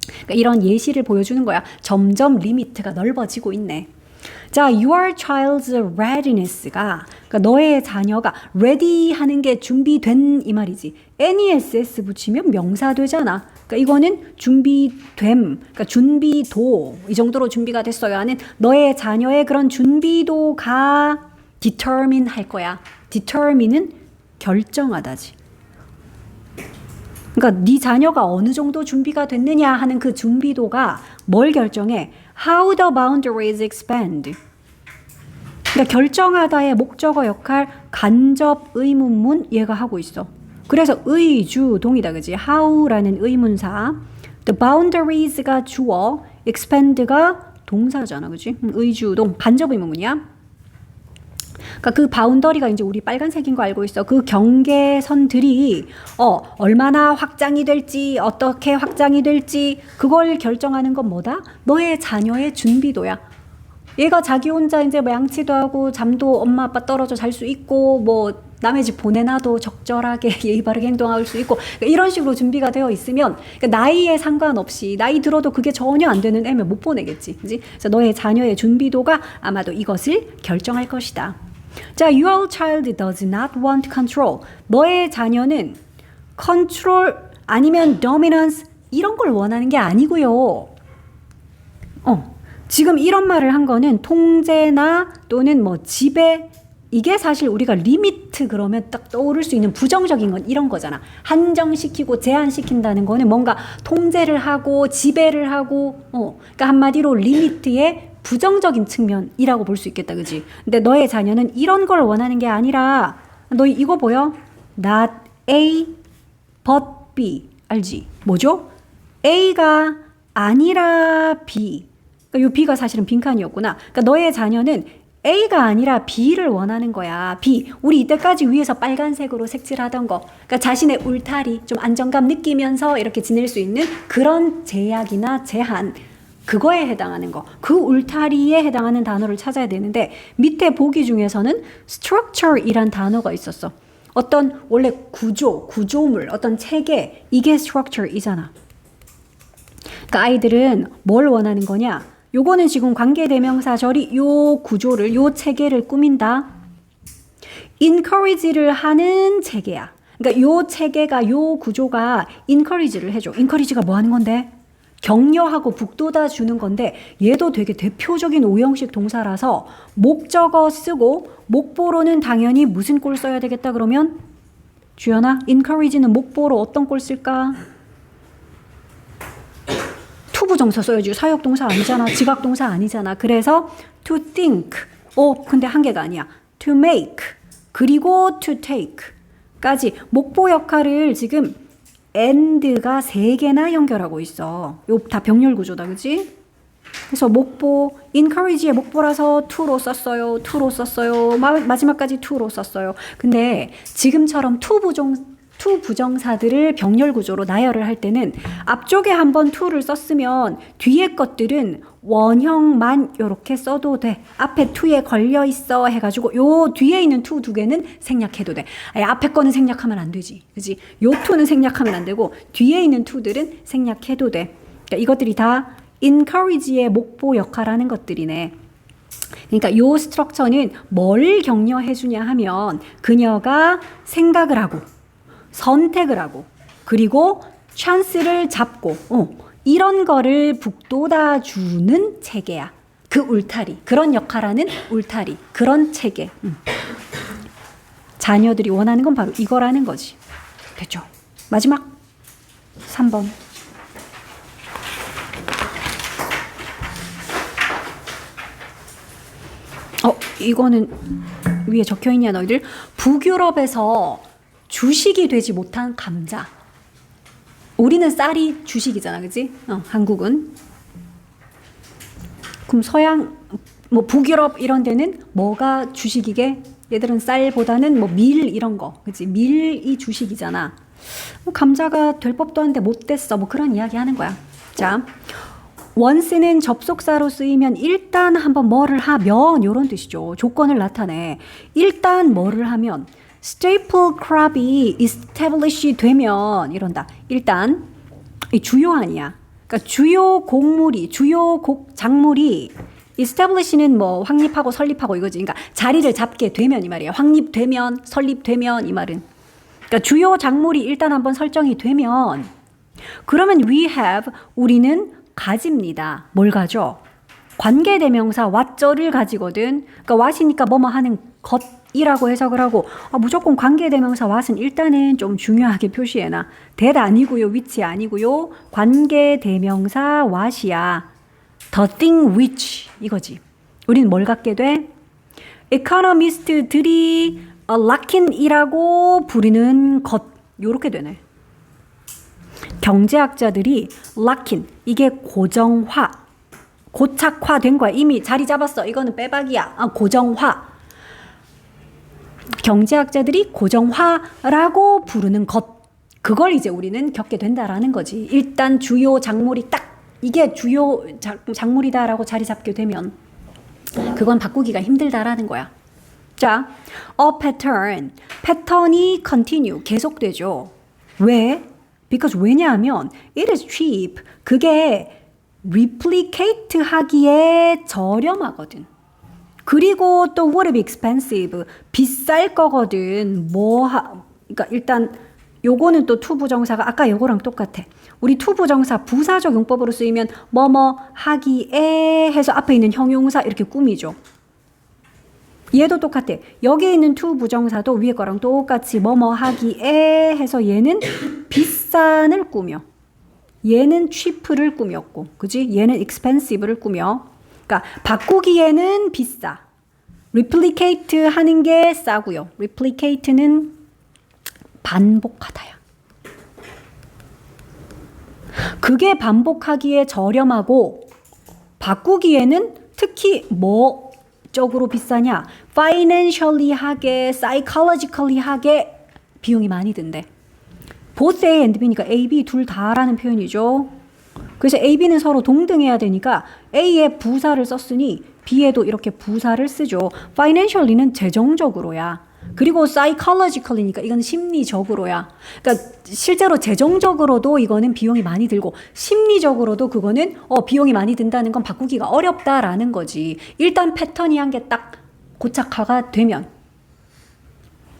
그러니까 이런 예시를 보여주는 거야. 점점 리미트가 넓어지고 있네. 자, your child's readiness가, 그러니까 너의 자녀가 ready 하는 게 준비된 이 말이지. NESS 붙이면 명사 되잖아. 그러니까 이거는 준비됨, 그러니까 준비도, 이 정도로 준비가 됐어요 하는 너의 자녀의 그런 준비도가 determine 할 거야. determine은 결정하다지. 그러니까 네 자녀가 어느 정도 준비가 됐느냐 하는 그 준비도가 뭘 결정해? How the boundaries expand. 그러니까 결정하다의 목적어 역할 간접 의문문 얘가 하고 있어. 그래서 의주동이다, 그지? How라는 의문사, the boundaries가 주어, expand가 동사잖아, 그지? 의주동 간접 의문문이야. 그러니까 그 바운더리가 이제 우리 빨간색인 거 알고 있어. 그 경계선들이 얼마나 확장이 될지, 어떻게 확장이 될지 그걸 결정하는 건 뭐다? 너의 자녀의 준비도야. 얘가 자기 혼자 이제 뭐 양치도 하고 잠도 엄마 아빠 떨어져 잘 수 있고 뭐 남의 집 보내놔도 적절하게 예의 바르게 행동할 수 있고 그러니까 이런 식으로 준비가 되어 있으면 그러니까 나이에 상관없이 나이 들어도 그게 전혀 안 되는 애면 못 보내겠지. 그지? 그래서 너의 자녀의 준비도가 아마도 이것을 결정할 것이다. 자, your child does not want control. 너의 자녀는 control 아니면 dominance 이런 걸 원하는 게 아니고요. 지금 이런 말을 한 거는 통제나 또는 뭐 지배 이게 사실 우리가 리미트 그러면 딱 떠오를 수 있는 부정적인 건 이런 거잖아. 한정시키고 제한시킨다는 거는 뭔가 통제를 하고 지배를 하고 그러니까 한마디로 리미트의 부정적인 측면이라고 볼 수 있겠다. 그지? 근데 너의 자녀는 이런 걸 원하는 게 아니라 너 이거 보여? Not A but B 알지? 뭐죠? A가 아니라 B 그러니까 요 B가 사실은 빈칸이었구나. 그러니까 너의 자녀는 A가 아니라 B를 원하는 거야. B. 우리 이때까지 위에서 빨간색으로 색칠하던 거. 그러니까 자신의 울타리, 좀 안정감 느끼면서 이렇게 지낼 수 있는 그런 제약이나 제한. 그거에 해당하는 거. 그 울타리에 해당하는 단어를 찾아야 되는데 밑에 보기 중에서는 structure이란 단어가 있었어. 어떤 원래 구조물, 어떤 체계. 이게 structure이잖아. 그러니까 아이들은 뭘 원하는 거냐? 요거는 지금 관계대명사절이 요 구조를, 요 체계를 꾸민다. encourage를 하는 체계야. 그러니까 요 체계가, 요 구조가 encourage를 해줘. encourage가 뭐 하는 건데? 격려하고 북돋아 주는 건데 얘도 되게 대표적인 오형식 동사라서 목적어 쓰고 목보로는 당연히 무슨 꼴 써야 되겠다 그러면? 주연아, encourage는 목보로 어떤 꼴 쓸까? 투부정사 써야지. 사역동사 아니잖아. 지각동사 아니잖아. 그래서 to think. 근데 한 개가 아니야. to make. 그리고 to take. 까지 목보 역할을 지금 and가 3개나 연결하고 있어. 요 다 병렬 구조다. 그지? 그래서 목보, encourage의 목보라서 to로 썼어요. to로 썼어요. 마지막까지 to로 썼어요. 근데 지금처럼 투 부정사들을 병렬 구조로 나열을 할 때는 앞쪽에 한번 to를 썼으면 뒤에 것들은 원형만 이렇게 써도 돼. 앞에 to에 걸려 있어 해가지고 요 뒤에 있는 to 2개는 생략해도 돼. 아니, 앞에 거는 생략하면 안 되지. 그지? 요 to는 생략하면 안 되고 뒤에 있는 to들은 생략해도 돼. 그러니까 이것들이 다 encourage의 목보 역할하는 것들이네. 그러니까 요 스트럭처는 뭘 격려해 주냐 하면 그녀가 생각을 하고 선택을 하고 그리고 찬스를 잡고 이런 거를 북돋아 주는 체계야. 그 울타리. 그런 역할하는 울타리. 그런 체계. 자녀들이 원하는 건 바로 이거라는 거지. 됐죠? 마지막 3번. 이거는 위에 적혀있냐 너희들? 북유럽에서 주식이 되지 못한 감자. 우리는 쌀이 주식이잖아, 그치? 한국은. 그럼 서양, 뭐 북유럽 이런 데는 뭐가 주식이게? 얘들은 쌀보다는 뭐 밀 이런 거, 그치? 밀이 주식이잖아. 감자가 될 법도 한데 못 됐어. 뭐 그런 이야기 하는 거야. 자, once는 접속사로 쓰이면 일단 한번 뭐를 하면 이런 뜻이죠. 조건을 나타내. 일단 뭐를 하면 staple crab이 establish 되면 이런다. 일단 이 주요 아니야. 그러니까 주요 곡물이 주요 작물이 establish는 뭐 확립하고 설립하고 이거지. 그러니까 자리를 잡게 되면 이 말이야. 확립되면 설립되면 이 말은. 그러니까 주요 작물이 일단 한번 설정이 되면 그러면 we have 우리는 가집니다. 뭘 가져? 관계대명사 what를 가지거든. 그러니까 what이니까 뭐뭐 하는 것이라고 해석을 하고 무조건 관계대명사 what은 일단은 좀 중요하게 표시해놔. that 아니고요. which 아니고요. 관계대명사 what이야. the thing which 이거지. 우리는 뭘 갖게 돼? economist들이 lock-in이라고 부르는 것 요렇게 되네. 경제학자들이 lock-in 이게 고정화 고착화된 거야. 이미 자리 잡았어. 이거는 빼박이야. 고정화. 경제학자들이 고정화라고 부르는 것. 그걸 이제 우리는 겪게 된다라는 거지. 일단 주요 작물이 딱 이게 주요 작물이다라고 자리 잡게 되면 그건 바꾸기가 힘들다라는 거야. 자, a pattern. 패턴이 continue. 계속되죠. 왜? Because 왜냐하면 it is cheap. 그게 replicate 하기에 저렴하거든. 그리고 또 would be expensive. 비쌀 거거든. 그러니까 일단 요거는 또 to 부정사가 아까 요거랑 똑같아. 우리 to 부정사 부사적 용법으로 쓰이면 뭐뭐 하기에 해서 앞에 있는 형용사 이렇게 꾸미죠. 얘도 똑같아. 여기에 있는 to 부정사도 위에 거랑 똑같이 뭐뭐 하기에 해서 얘는 비싼을 꾸며. 얘는 cheap를 꾸몄고. 그지? 얘는 expensive를 꾸며. 그러니까 바꾸기에는 비싸. replicate 하는 게 싸고요. replicate는 반복하다야. 그게 반복하기에 저렴하고 바꾸기에는 특히 뭐 쪽으로 비싸냐? financially 하게, psychologically 하게 비용이 많이 든대. both A and B니까 A, B 둘 다라는 표현이죠. 그래서 A, B는 서로 동등해야 되니까 A에 부사를 썼으니 B에도 이렇게 부사를 쓰죠. financially는 재정적으로야. 그리고 psychologically니까 이건 심리적으로야. 그러니까 실제로 재정적으로도 이거는 비용이 많이 들고 심리적으로도 그거는 비용이 많이 든다는 건 바꾸기가 어렵다라는 거지. 일단 패턴이 한 개 딱 고착화가 되면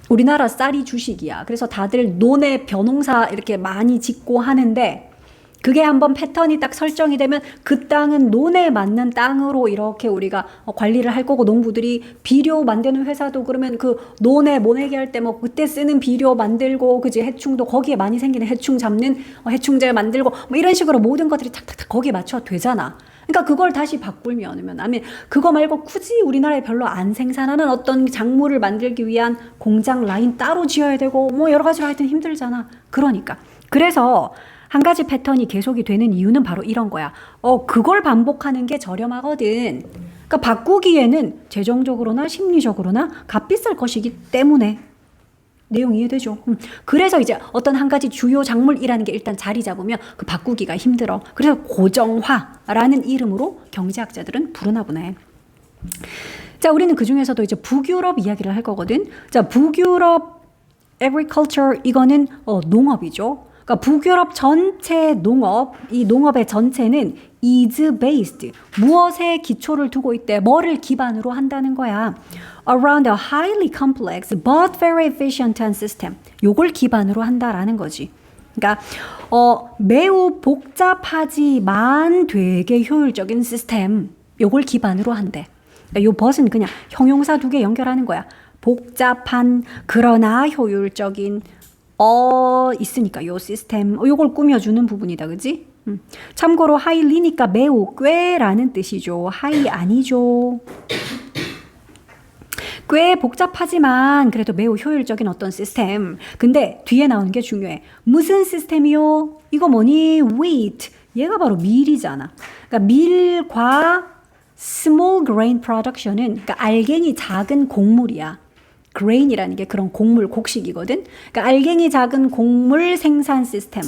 우리나라 쌀이 주식이야. 그래서 다들 논에 벼농사 이렇게 많이 짓고 하는데 그게 한번 패턴이 딱 설정이 되면 그 땅은 논에 맞는 땅으로 이렇게 우리가 관리를 할 거고 농부들이 비료 만드는 회사도 그러면 그 논에 모내기 할 때 뭐 그때 쓰는 비료 만들고 그지 해충도 거기에 많이 생기는 해충 잡는 해충제 만들고 뭐 이런 식으로 모든 것들이 탁탁탁 거기에 맞춰 되잖아. 그러니까 그걸 다시 바꾸면 아니면 그거 말고 굳이 우리나라에 별로 안 생산하는 어떤 작물을 만들기 위한 공장 라인 따로 지어야 되고 뭐 여러 가지로 하여튼 힘들잖아. 그러니까 그래서 한 가지 패턴이 계속이 되는 이유는 바로 이런 거야. 그걸 반복하는 게 저렴하거든. 그러니까 바꾸기에는 재정적으로나 심리적으로나 값비쌀 것이기 때문에. 내용 이해되죠? 그래서 이제 어떤 한 가지 주요 작물이라는 게 일단 자리 잡으면 그 바꾸기가 힘들어. 그래서 고정화라는 이름으로 경제학자들은 부르나 보네. 자, 우리는 그 중에서도 이제 북유럽 이야기를 할 거거든. 자, 북유럽 agriculture 이거는 농업이죠. 그러니까 북유럽 전체 농업, 이 농업의 전체는 is based, 무엇에 기초를 두고 있대, 뭐를 기반으로 한다는 거야. Around a highly complex but very efficient system. 요걸 기반으로 한다라는 거지. 그러니까 매우 복잡하지만 되게 효율적인 시스템, 요걸 기반으로 한대. 그러니까 요 but은 그냥 형용사 두 개 연결하는 거야. 복잡한 그러나 효율적인 있으니까 요 시스템 요걸 꾸며주는 부분이다. 그지? 참고로 highly니까 매우 꽤라는 뜻이죠. high 아니죠. 꽤 복잡하지만 그래도 매우 효율적인 어떤 시스템. 근데 뒤에 나오는 게 중요해. 무슨 시스템이요? 이거 뭐니? wheat. 얘가 바로 밀이잖아. 그러니까 밀과 small grain production은 그러니까 알갱이 작은 곡물이야. grain이라는 게 그런 곡물, 곡식이거든. 그러니까 알갱이 작은 곡물 생산 시스템.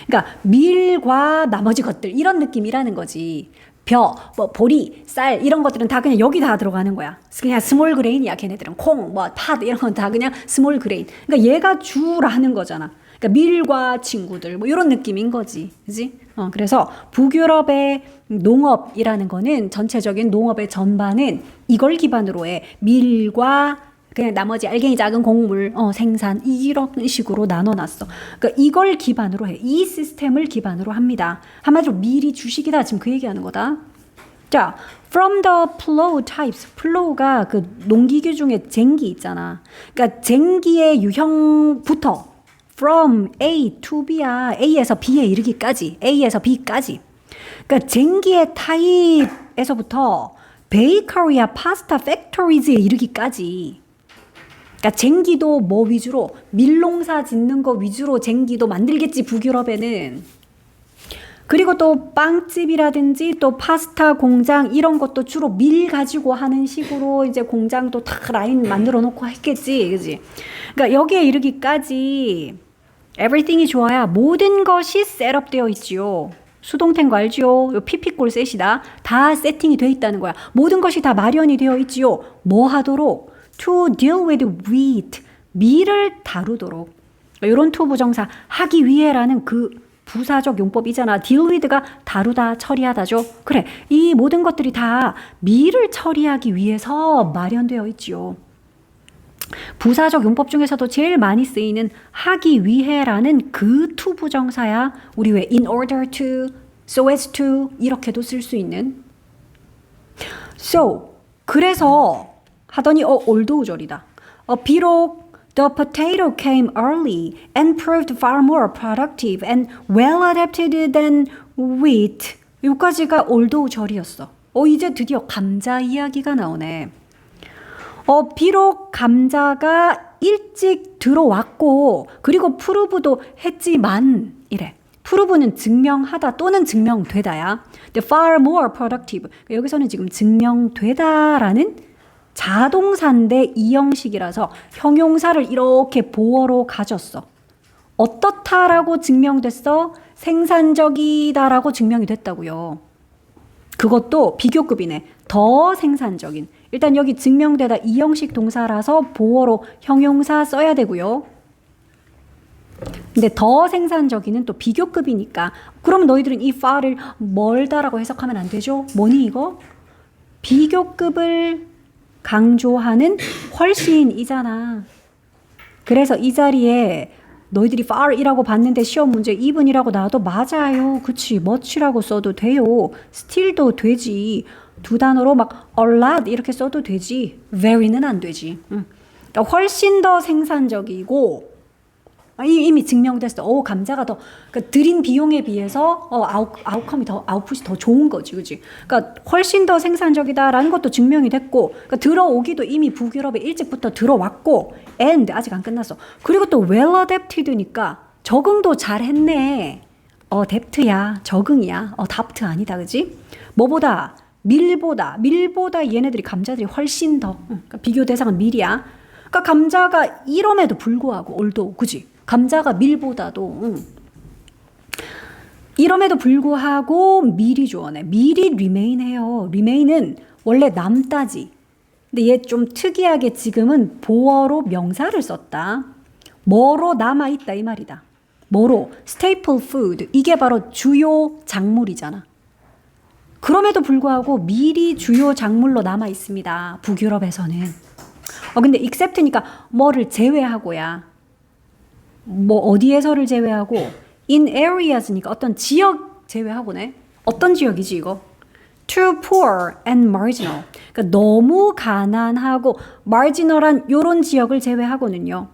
그러니까 밀과 나머지 것들 이런 느낌이라는 거지. 벼, 뭐 보리, 쌀 이런 것들은 다 그냥 여기 다 들어가는 거야. 그냥 스몰 그레인이야. 걔네들은 콩, 뭐 팥 이런 건 다 그냥 스몰 그레인. 그러니까 얘가 주라는 거잖아. 그러니까 밀과 친구들 뭐 이런 느낌인 거지. 그지? 그래서 북유럽의 농업이라는 거는 전체적인 농업의 전반은 이걸 기반으로 해. 밀과 그냥 나머지 알갱이 작은 곡물 생산 이런 식으로 나눠놨어. 그러니까 이걸 기반으로 해. 이 시스템을 기반으로 합니다. 한마디로 밀이 주식이다. 지금 그 얘기하는 거다. 자, from the plow types. plow가 그 농기계 중에 쟁기 있잖아. 그러니까 쟁기의 유형부터 from A to B야. A에서 B에 이르기까지. A에서 B까지. 그러니까 쟁기의 타입에서부터 베이커리야 파스타 팩토리즈에 이르기까지. 그러니까 쟁기도 뭐 위주로 밀농사 짓는 거 위주로 쟁기도 만들겠지 북유럽에는. 그리고 또 빵집이라든지 또 파스타 공장 이런 것도 주로 밀 가지고 하는 식으로 이제 공장도 다 라인 만들어 놓고 했겠지, 그지? 그러니까 여기에 이르기까지 everything이 좋아야 모든 것이 셋업되어 있지요. 수동태인 거 알지요? 요 피피골 셋이다. 다 세팅이 돼 있다는 거야. 모든 것이 다 마련이 되어 있지요. 뭐 하도록? to deal with wheat. 밀을 다루도록. 이런 to 부정사 하기 위해라는 그 부사적 용법이잖아. deal with가 다루다, 처리하다죠. 그래, 이 모든 것들이 다 밀을 처리하기 위해서 마련되어 있지요. 부사적 용법 중에서도 제일 많이 쓰이는 하기 위해라는 그 to 부정사야. 우리 왜 in order to, so as to 이렇게도 쓸 수 있는. So, 그래서 하더니 올도우절이다. 비록 the potato came early and proved far more productive and well adapted than wheat. 여기까지가 올도우절이었어. 이제 드디어 감자 이야기가 나오네. 비록 감자가 일찍 들어왔고 그리고 프루브도 했지만 이래. 프루브는 증명하다 또는 증명되다야. The far more productive. 여기서는 지금 증명되다라는 자동사인데 이형식이라서 형용사를 이렇게 보어로 가졌어. 어떻다라고 증명됐어? 생산적이다라고 증명이 됐다고요. 그것도 비교급이네. 더 생산적인. 일단 여기 증명되다 이형식 동사라서 보어로 형용사 써야 되고요. 근데 더 생산적인은 또 비교급이니까 그럼 너희들은 이 far를 멀다라고 해석하면 안 되죠? 뭐니 이거? 비교급을 강조하는 훨씬이잖아. 그래서 이 자리에 너희들이 far이라고 봤는데 시험 문제 even이라고 나와도 맞아요. 그치? much라고 써도 돼요. still도 되지. 두 단어로 막 a lot 이렇게 써도 되지. very는 안 되지. 그러니까 훨씬 더 생산적이고 이미 증명됐어. 감자가 더 그러니까 들인 비용에 비해서 아웃컴이 더 아웃풋이 더 좋은 거지, 그렇지? 그러니까 훨씬 더 생산적이다라는 것도 증명이 됐고, 그러니까 들어오기도 이미 북유럽에 일찍부터 들어왔고, and 아직 안 끝났어. 그리고 또 well adapted니까 적응도 잘했네. adapt야, 적응이야. adapt 아니다, 그렇지? 뭐보다 밀보다 얘네들이 감자들이 훨씬 더 그러니까 비교 대상은 밀이야. 그러니까 감자가 이럼에도 불구하고 올도 그지? 감자가 밀보다도 이럼에도 불구하고 밀이 좋아해. 밀이 remain해요. remain은 원래 남다지. 근데 얘 좀 특이하게 지금은 보어로 명사를 썼다. 뭐로 남아있다 이 말이다. 뭐로? staple food. 이게 바로 주요 작물이잖아. 그럼에도 불구하고 밀이 주요 작물로 남아있습니다. 북유럽에서는. 근데 except니까 뭐를 제외하고야. 뭐 어디에서를 제외하고 in areas니까 어떤 지역 제외하고네. 어떤 지역이지 이거? Too poor and marginal. 그러니까 너무 가난하고 marginal한 요런 지역을 제외하고는요.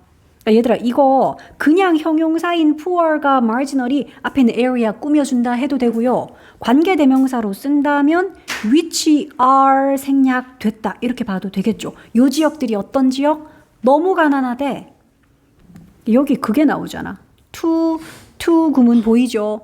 그러니까 얘들아 이거 그냥 형용사인 poor가 marginal이 앞에 있는 area 꾸며준다 해도 되고요. 관계대명사로 쓴다면 which are 생략됐다 이렇게 봐도 되겠죠. 요 지역들이 어떤 지역? 너무 가난하대. 여기 그게 나오잖아. to 구문 보이죠?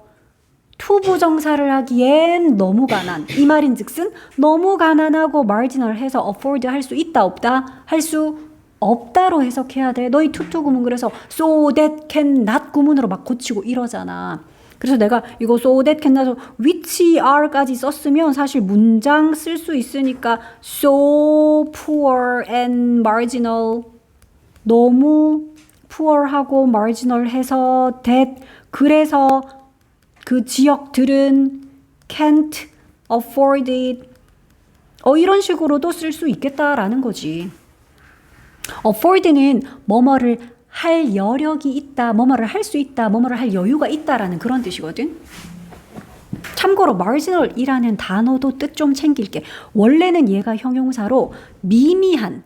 to 부정사를 하기엔 너무 가난. 이 말인즉슨 너무 가난하고 marginal 해서 afford 할 수 있다 없다? 할 수 없다로 해석해야 돼. 너희 to 구문 그래서 so that can not 구문으로 막 고치고 이러잖아. 그래서 내가 이거 so that can not which are까지 썼으면 사실 문장 쓸 수 있으니까 so poor and marginal 너무 poor하고 marginal 해서 that 그래서 그 지역들은 can't afford it 이런 식으로도 쓸 수 있겠다라는 거지. afford는 뭐뭐를 할 여력이 있다, 뭐뭐를 할 수 있다, 뭐뭐를 할 여유가 있다라는 그런 뜻이거든. 참고로 marginal이라는 단어도 뜻 좀 챙길게. 원래는 얘가 형용사로 미미한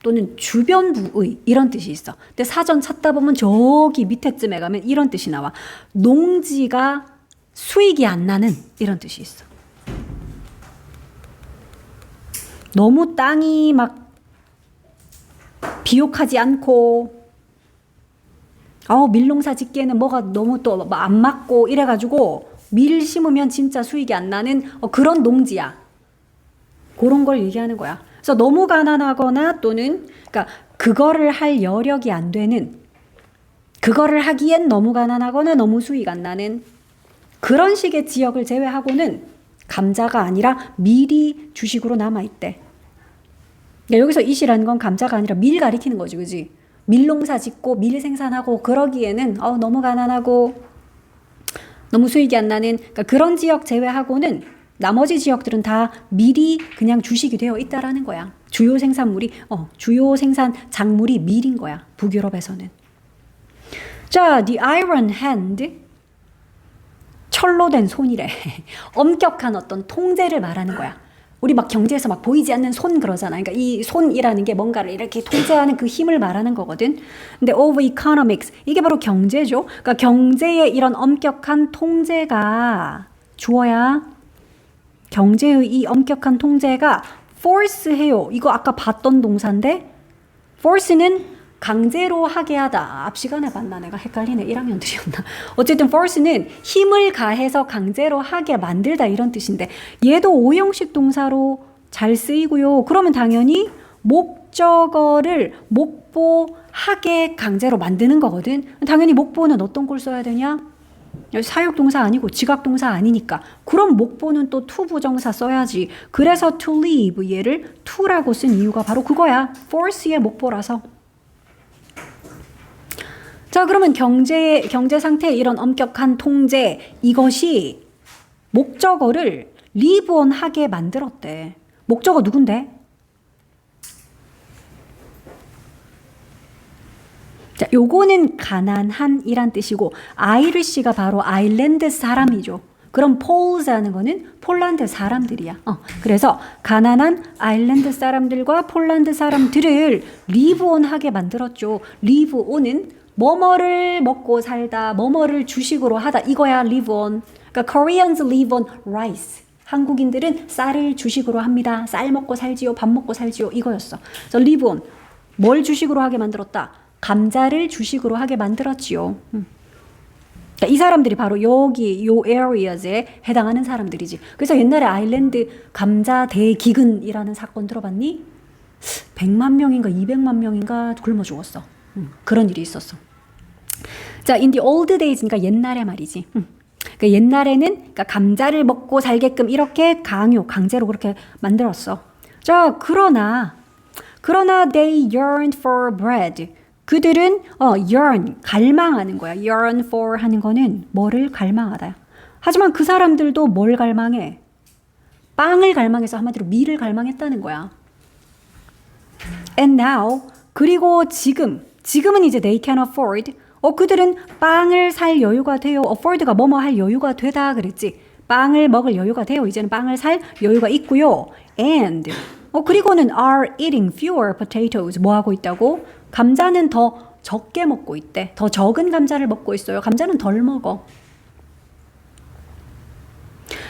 또는 주변부의 이런 뜻이 있어. 근데 사전 찾다 보면 저기 밑에쯤에 가면 이런 뜻이 나와. 농지가 수익이 안 나는 이런 뜻이 있어. 너무 땅이 막 비옥하지 않고 밀농사 짓기에는 뭐가 너무 또 안 맞고 이래가지고 밀 심으면 진짜 수익이 안 나는 그런 농지야. 그런 걸 얘기하는 거야. 그래서 너무 가난하거나 또는 그러니까 그거를 할 여력이 안 되는 그거를 하기엔 너무 가난하거나 너무 수익 안 나는 그런 식의 지역을 제외하고는 감자가 아니라 밀이 주식으로 남아있대. 그러니까 여기서 it이라는 건 감자가 아니라 밀 가리키는 거지, 그지? 밀농사 짓고 밀 생산하고 그러기에는 너무 가난하고 너무 수익이 안 나는 그러니까 그런 지역 제외하고는 나머지 지역들은 다 밀이 그냥 주식이 되어 있다라는 거야. 주요 생산물이 주요 생산 작물이 밀인 거야. 북유럽에서는. 자, the iron hand 철로 된 손이래. 엄격한 어떤 통제를 말하는 거야. 우리 막 경제에서 막 보이지 않는 손 그러잖아. 그러니까 이 손이라는 게 뭔가를 이렇게 통제하는 그 힘을 말하는 거거든. 근데 of economics 이게 바로 경제죠. 그러니까 경제의 이런 엄격한 통제가 주어야 경제의 이 엄격한 통제가 force해요. 이거 아까 봤던 동사인데 force는 강제로 하게 하다. 앞 시간에 봤나? 내가 헷갈리네. 1학년들이었나? 어쨌든 force는 힘을 가해서 강제로 하게 만들다 이런 뜻인데 얘도 오형식 동사로 잘 쓰이고요. 그러면 당연히 목적어를 목보하게 강제로 만드는 거거든. 당연히 목보는 어떤 걸 써야 되냐? 사역동사 아니고 지각동사 아니니까. 그럼 목보는 또 to 부정사 써야지. 그래서 to leave 얘를 to라고 쓴 이유가 바로 그거야. force의 목보라서. 자, 그러면 경제 상태의 이런 엄격한 통제, 이것이 목적어를 live on 하게 만들었대. 목적어 누군데? 자, 요거는 가난한이란 뜻이고, 아이리시가 바로 아일랜드 사람이죠. 그럼 폴즈라는 거는 폴란드 사람들이야. 그래서 가난한 아일랜드 사람들과 폴란드 사람들을 live on 하게 만들었죠. live on은 뭐뭐를 먹고 살다, 뭐뭐를 주식으로 하다, 이거야 live on. 그러니까 Koreans live on rice. 한국인들은 쌀을 주식으로 합니다. 쌀 먹고 살지요, 밥 먹고 살지요, 이거였어. 그래서 live on. 뭘 주식으로 하게 만들었다? 감자를 주식으로 하게 만들었지요. 그러니까 이 사람들이 바로 여기 요 areas에 해당하는 사람들이지. 그래서 옛날에 아일랜드 감자 대기근이라는 사건 들어봤니? 100만 명인가 200만 명인가 굶어 죽었어. 그런 일이 있었어. 자, in the old days, 그러니까 옛날에 말이지. 그러니까 옛날에는 그러니까 감자를 먹고 살게끔 이렇게 강제로 그렇게 만들었어. 자, 그러나 they yearned for bread. 그들은 yearn, 갈망하는 거야. yearn for 하는 거는 뭐를 갈망하다. 하지만 그 사람들도 뭘 갈망해? 빵을 갈망해서 한마디로 밀을 갈망했다는 거야. And now, 그리고 지금은 이제 they can afford. 그들은 빵을 살 여유가 돼요. afford가 뭐뭐 할 여유가 되다 그랬지. 빵을 먹을 여유가 돼요. 이제는 빵을 살 여유가 있고요. And 그리고는 are eating fewer potatoes. 뭐 하고 있다고? 감자는 더 적게 먹고 있대. 더 적은 감자를 먹고 있어요. 감자는 덜 먹어.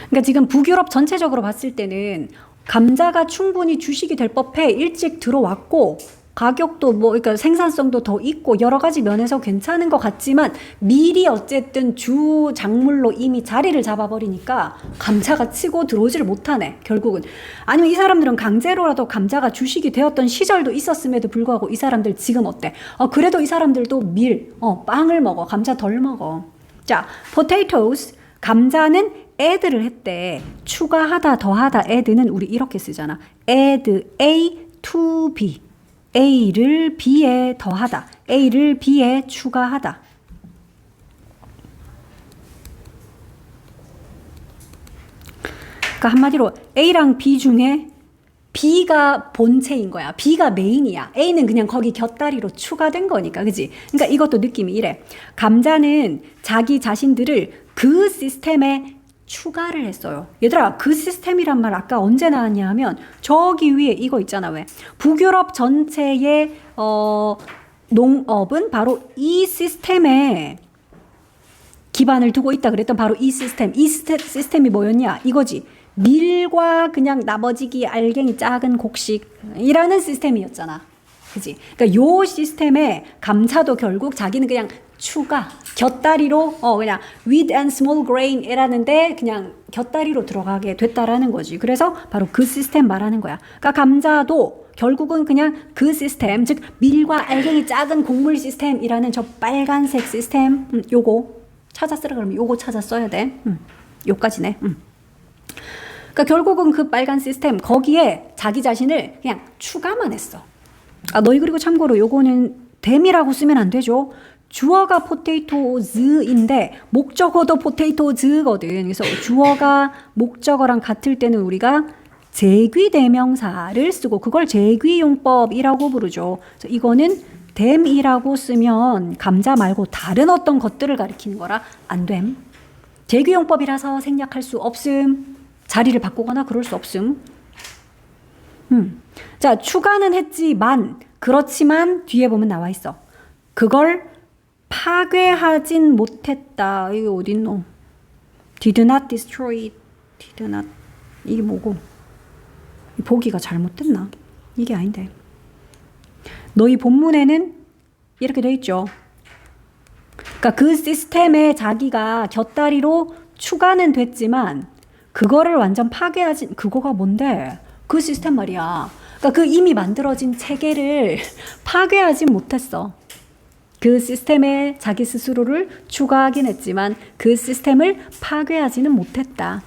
그러니까 지금 북유럽 전체적으로 봤을 때는 감자가 충분히 주식이 될 법해. 일찍 들어왔고 가격도 그러니까 생산성도 더 있고 여러 가지 면에서 괜찮은 것 같지만 밀이 어쨌든 주 작물로 이미 자리를 잡아버리니까 감자가 치고 들어오지를 못하네, 결국은. 아니면 이 사람들은 강제로라도 감자가 주식이 되었던 시절도 있었음에도 불구하고 이 사람들 지금 어때? 그래도 이 사람들도 빵을 먹어. 감자 덜 먹어. 자, potatoes, 감자는 add를 했대. 추가하다, 더하다, add는 우리 이렇게 쓰잖아. add A to B. A를 B에 더하다. A를 B에 추가하다. 그러니까 한마디로 A랑 B 중에 B가 본체인 거야. B가 메인이야. A는 그냥 거기 곁다리로 추가된 거니까. 그지? 그러니까 이것도 느낌이 이래. 감자는 자기 자신들을 그 시스템에 추가를 했어요. 얘들아, 그 시스템이란 말 아까 언제 나왔냐 하면 저기 위에 이거 있잖아. 왜? 북유럽 전체의 농업은 바로 이 시스템에 기반을 두고 있다 그랬던 바로 이 시스템. 이 시스템이 뭐였냐? 이거지. 밀과 그냥 나머지기 알갱이 작은 곡식이라는 시스템이었잖아. 그지? 그러니까 요 시스템에 감자도 결국 자기는 그냥 추가, 곁다리로 그냥 wheat and small grain 이라는데 그냥 곁다리로 들어가게 됐다라는 거지. 그래서 바로 그 시스템 말하는 거야. 그러니까 감자도 결국은 그냥 그 시스템, 즉 밀과 알갱이 작은 곡물 시스템이라는 저 빨간색 시스템, 요거 찾아 쓰라 그러면 요거 찾아 써야 돼. 요까지네. 그러니까 그러니까 결국은 그 빨간 시스템 거기에 자기 자신을 그냥 추가만 했어. 아, 너희 그리고 참고로 요거는 them이라고 쓰면 안 되죠. 주어가 potatoes인데 목적어도 potatoes거든. 그래서 주어가 목적어랑 같을 때는 우리가 제귀대명사를 쓰고 그걸 제귀용법이라고 부르죠. 그래서 이거는 them이라고 쓰면 감자 말고 다른 어떤 것들을 가리키는 거라 안 됨. 제귀용법이라서 생략할 수 없음. 자리를 바꾸거나 그럴 수 없음. 자, 추가는 했지만 그렇지만 뒤에 보면 나와 있어. 그걸 파괴하진 못했다. 이게 어딨노? Did not destroy it. Did not. 이게 뭐고? 보기가 잘못됐나? 이게 아닌데. 너희 본문에는 이렇게 돼 있죠. 그러니까 그 시스템에 자기가 곁다리로 추가는 됐지만 그거를 완전 파괴하진 그거가 뭔데? 그 시스템 말이야. 그러니까 그 이미 만들어진 체계를 파괴하진 못했어. 그 시스템에 자기 스스로를 추가하긴 했지만 그 시스템을 파괴하지는 못했다.